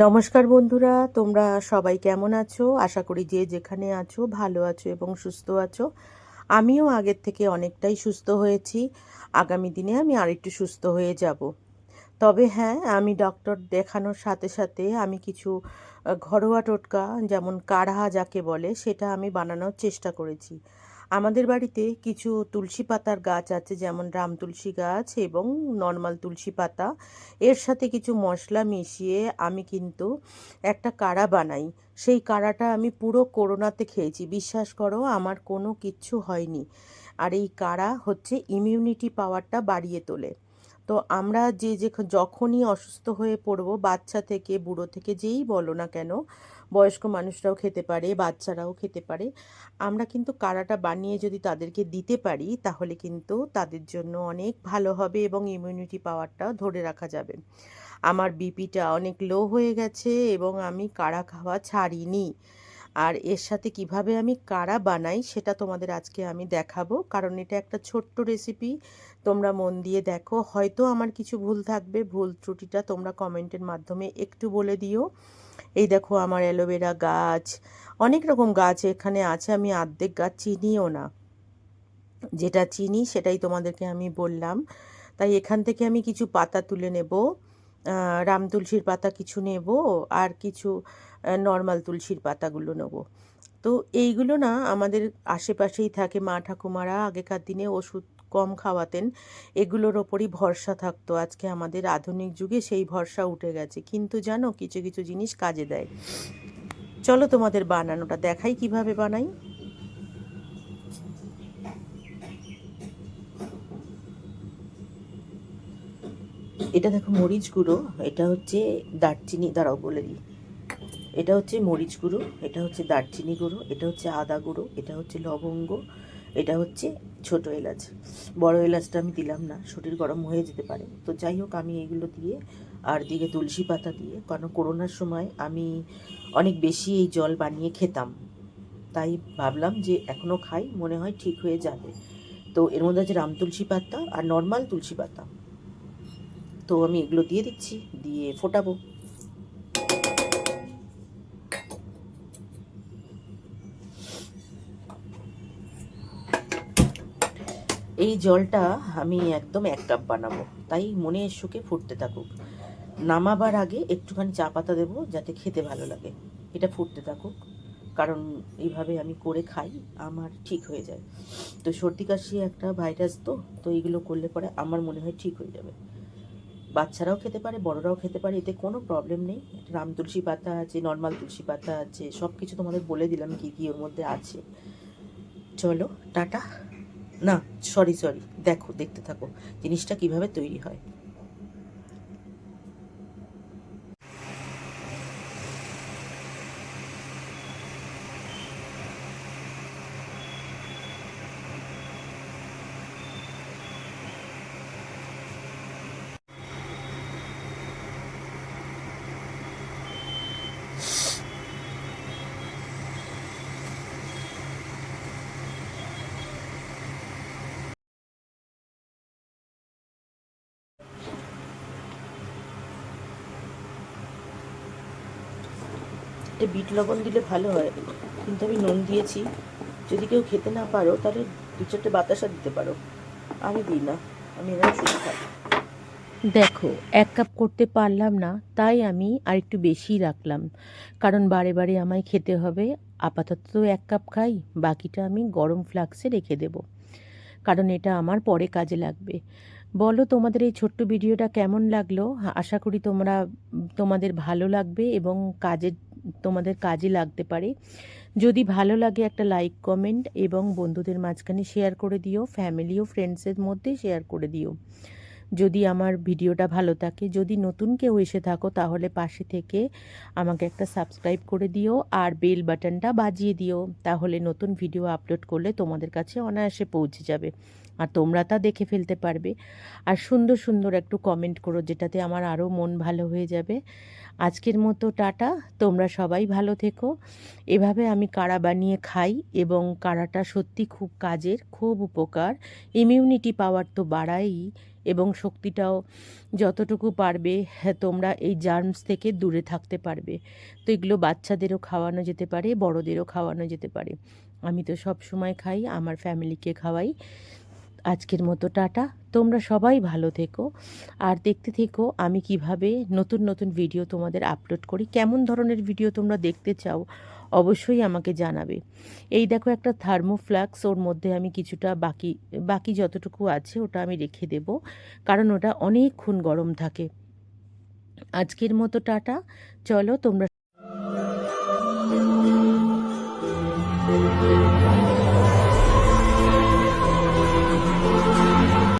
নমস্কার বন্ধুরা, তোমরা সবাই কেমন আছো? আশা করি যে যেখানে আছো ভালো আছো এবং সুস্থ আছো। আমিও আগের থেকে অনেকটাই সুস্থ হয়েছি। আগামী দিনে আমি আরেকটু সুস্থ হয়ে যাব। তবে হ্যাঁ, আমি ডক্টর দেখানোর সাথে সাথে আমি কিছু ঘরোয়া টোটকা, যেমন কাঢ়া যাকে বলে, সেটা আমি বানানোর চেষ্টা করেছি। আমাদের বাড়িতে কিছু তুলসী পাতার গাছ আছে, যেমন রাম তুলসী গাছ এবং নর্মাল তুলসী পাতা। এর সাথে কিছু মশলা মিশিয়ে আমি কিন্তু একটা কাঢ়া বানাই। সেই কাঢ়াটা আমি পুরো করোনাতে খেয়েছি, বিশ্বাস করো আমার কোনো কিচ্ছু হয়নি। আর এই কাঢ়া হচ্ছে ইমিউনিটি পাওয়ারটা বাড়িয়ে তোলে। তো আমরা যখনই অসুস্থ হয়ে পড়বো, বাচ্চা থেকে বুড়ো থেকে যেই বলো না কেন, বয়স্ক মানুষরাও খেতে পারে, বাচ্চারাও খেতে পারে, আমরা কিন্তু কাড়াটা বানিয়ে যদি তাদেরকে দিতে পারি তাহলে কিন্তু তাদের জন্য অনেক ভালো হবে এবং ইমিউনিটি পাওয়ারটা ধরে রাখা যাবে। আমার বিপিটা অনেক লো হয়ে গেছে এবং আমি কাড়া খাওয়া ছাড়িনি। আর এর সাথে কিভাবে আমি কাড়া বানাই সেটা তোমাদের আজকে আমি দেখাবো, কারণ এটা একটা ছোট্ট রেসিপি। তোমরা মন দিয়ে দেখো, হয়তো আমার কিছু ভুল থাকবে, ভুল ত্রুটিটা তোমরা কমেন্টের মাধ্যমে একটু বলে দিও। এই দেখো আমার অ্যালোভেরা গাছ, অনেক রকম গাছ এখানে আছে, আমি অর্ধেক গাছ চিনিও না। যেটা চিনি সেটাই তোমাদেরকে আমি বললাম। তাই এখান থেকে আমি কিছু পাতা তুলে নেব। রাম তুলসীর পাতা কিছু নেব, আর কিছু নর্মাল তুলসীর পাতাগুলো নেব। তো এইগুলো না আমাদের আশেপাশেই থাকে, মা ঠাকুমারা আগেকার দিনে ওষুধ কম খাওয়াতেন, এগুলোর ওপরই ভরসা থাকতো। আজকে আমাদের আধুনিক যুগে সেই ভরসা উঠে গেছে, কিন্তু জানো কিছু কিছু জিনিস কাজে দেয়। চলো তোমাদের বানানোটা দেখাই কিভাবে বানাই। এটা দেখো মরিচ গুঁড়ো, এটা হচ্ছে দারচিনি, দাঁড়াও বলে দিই। এটা হচ্ছে মরিচ গুঁড়ো, এটা হচ্ছে দারচিনি গুঁড়ো, এটা হচ্ছে আদা গুঁড়ো, এটা হচ্ছে লবঙ্গ, এটা হচ্ছে ছোট এলাচ। বড় এলাচটা আমি দিলাম না, শরীর গরম হয়ে যেতে পারে। তো যাই হোক, আমি এগুলো দিয়ে, আর দিকে তুলসী পাতা দিয়ে, কারণ করোনার সময় আমি অনেক বেশি এই জল বানিয়ে খেতাম। তাই ভাবলাম যে এখনও খাই, মনে হয় ঠিক হয়ে যাবে। তো এর মধ্যে আছে রাম তুলসী পাতা আর নর্মাল তুলসী পাতা। তো আমি এগুলো দিয়ে দিচ্ছি, দিয়ে ফোটাবো। এই জলটা আমি একদম 1 কাপ বানাবো, তাই মনে সুখে ফুটতে থাকুক। নামাবার আগে একটুখানি চা পাতা দেবো যাতে খেতে ভালো লাগে। এটা ফুটতে থাকুক, কারণ এইভাবে আমি করে খাই, আমার ঠিক হয়ে যায়। তো সর্দি কাশি একটা ভাইরাস, তো তো এইগুলো করলে পরে আমার মনে হয় ঠিক হয়ে যাবে। বাচ্চারাও খেতে পারে, বড়রাও খেতে পারে, এতে কোনো প্রবলেম নেই। রাম তুলসী পাতা আছে, নর্মাল তুলসী পাতা আছে, সব কিছু তোমাদের বলে দিলাম কী কী ওর মধ্যে আছে। চলো টাটা। না, সরি সরি, দেখো, দেখতে থাকো জিনিসটা কিভাবে তৈরি হয়। এটা বিট লবণ দিলে ভালো হয়, কিন্তু আমি নুন দিয়েছি। যদি কেউ খেতে না পারো তাহলে 2-4টে বাতাসা দিতে পারো, আমি দিই না, আমি এরকম শুধু খাই। দেখো, 1 কাপ করতে পারলাম না, তাই আমি আর একটু বেশি রাখলাম, কারণ বারে বারে আমায় খেতে হবে। আপাতত তো 1 কাপ খাই, বাকিটা আমি গরম ফ্লাক্সে রেখে দেব, কারণ এটা আমার পরে কাজে লাগবে। বলো তোমাদের এই ছোট্ট ভিডিওটা কেমন লাগলো? আশা করি তোমাদের ভালো লাগবে এবং তোমাদের কাজে লাগতে পারে। যদি ভালো লাগে একটা লাইক কমেন্ট এবং বন্ধুদের মাঝখানে শেয়ার করে দিও, ফ্যামিলি ও ফ্রেন্ডসের মধ্যে শেয়ার করে দিও। যদি আমার ভিডিওটা ভালো থাকে, যদি নতুন কেউ এসে থাকো তাহলে পাশে থেকে আমাকে একটা সাবস্ক্রাইব করে দিও আর বেল বাটনটা বাজিয়ে দিও, তাহলে নতুন ভিডিও আপলোড করলে তোমাদের কাছে অনায়াসে পৌঁছে যাবে আর তোমরা তা দেখে ফেলতে পারবে। আর সুন্দর সুন্দর একটু কমেন্ট করো, যেটাতে আমার আরও মন ভালো হয়ে যাবে। আজকের মতো টাটা, তোমরা সবাই ভালো থেকো। এভাবে আমি কাড়া বানিয়ে খাই এবং কাড়াটা সত্যি খুব কাজের, খুব উপকার। ইমিউনিটি পাওয়ার তো বাড়ায়ই, এবং শক্তিটাও যতটুকু পারবে তোমরা এই জার্মস থেকে দূরে থাকতে পারবে। তো এগুলো বাচ্চাদেরও খাওয়ানো যেতে পারে, বড়দেরও খাওয়ানো যেতে পারে। আমি তো সব সময় খাই, আমার ফ্যামিলিকে খাওয়াই। আজকের মতো টাটা, তোমরা সবাই ভালো থেকো আর দেখতে থেকো আমি কিভাবে নতুন নতুন ভিডিও তোমাদের আপলোড করি। কেমন ধরনের ভিডিও তোমরা দেখতে চাও অবশ্যই আমাকে জানাবে। এই দেখো একটা থার্মোফ্লাক্স, ওর মধ্যে আমি কিছুটা বাকি বাকি যতটুকু আছে ওটা আমি রেখে দেব, কারণ ওটা অনেকক্ষণ গরম থাকে। আজকের মতো টাটা, চলো তোমরা